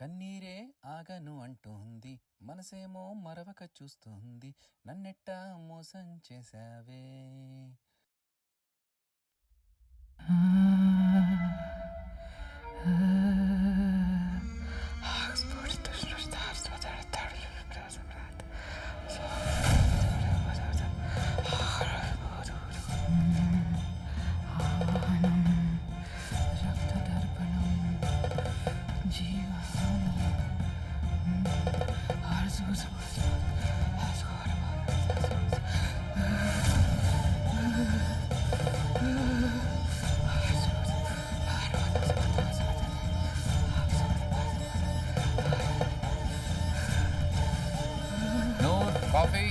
కన్నీరే ఆగను అంటోంది మనసేమో మరవక చూస్తుంది నన్నెట్టా మోసం చేసావే. కాఫీ.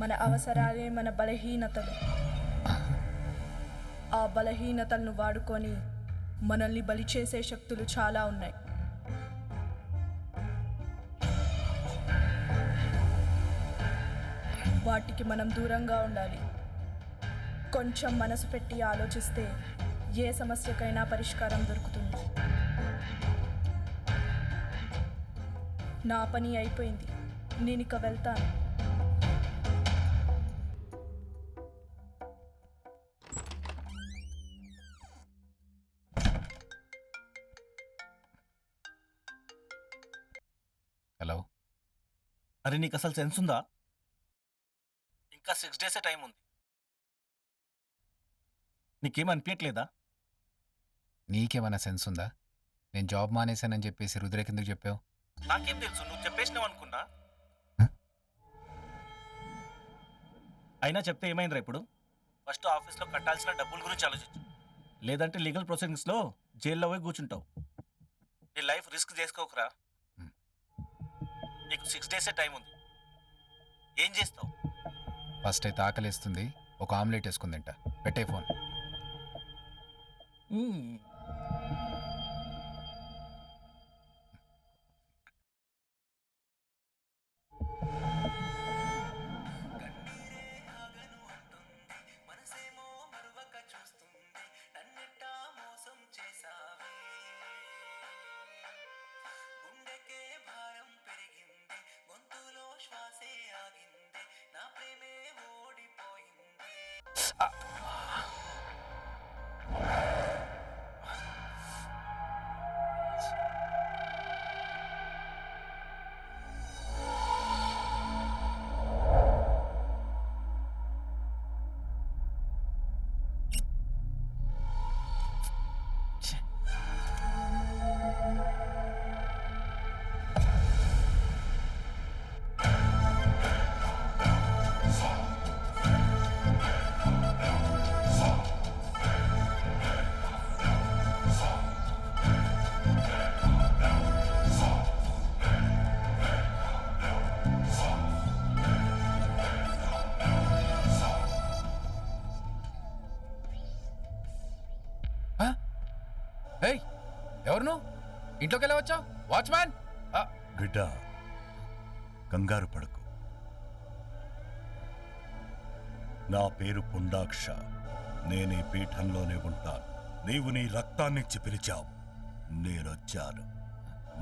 మన అవసరాలే మన బలహీనతలు. ఆ బలహీనతలను వాడుకొని మనల్ని బలి చేసే శక్తులు చాలా ఉన్నాయి. వాటికి మనం దూరంగా ఉండాలి. కొంచెం మనసు పెట్టి ఆలోచిస్తే ఏ సమస్యకైనా పరిష్కారం దొరుకుతుంది. నా పని అయిపోయింది, నేను ఇక వెళ్తాను. హలో. అరే నీకు అసలు సెన్స్ ఉందా? ఇంకా 6 days టైం ఉంది. నీకేం అనిపించట్లేదా? నీకేమైనా సెన్స్ ఉందా? నేను జాబ్ మానేశానని చెప్పేసి రుద్ర కిందకు చెప్పావు. నాకేం తెలుసు, నువ్వు చెప్పేసినావు అనుకున్నా. అయినా చెప్తే ఏమైందిరా ఇప్పుడు? ఫస్ట్ ఆఫీస్లో కట్టాల్సిన డబ్బుల గురించి ఆలోచించు, లేదంటే లీగల్ ప్రొసీడింగ్స్లో జైల్లో పోయి కూర్చుంటావు. నీ లైఫ్ రిస్క్ చేసుకోకురా. నీకు 6 days టైం ఉంది. ఏం చేస్తావు? ఫస్ట్ అయితే ఆకలిస్తుంది, ఒక ఆమ్లెట్ వేసుకుని తింటా. పెట్టే ఫోన్. ఎవరు నువ్వు? ఇంట్లోకి వెళ్ళి వచ్చావు? వాచ్మ్యాన్. బిడ్డ, కంగారు పడకు. నా పేరు పుండాక్ష. నేను ఈ పీఠంలోనే ఉంటాను. నీవు నీ రక్తాన్నిచ్చి పిలిచావు, నేనొచ్చాను.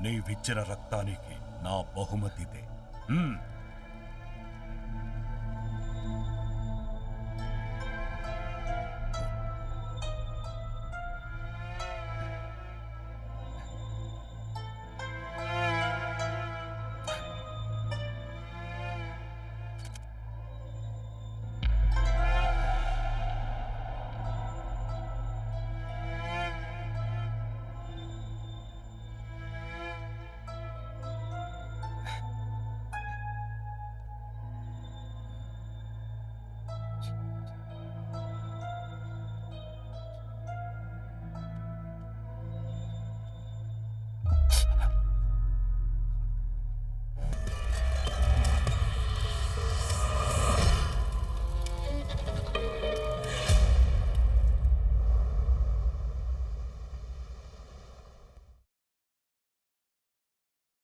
నీవిచ్చిన రక్తానికి నా బహుమతిదే.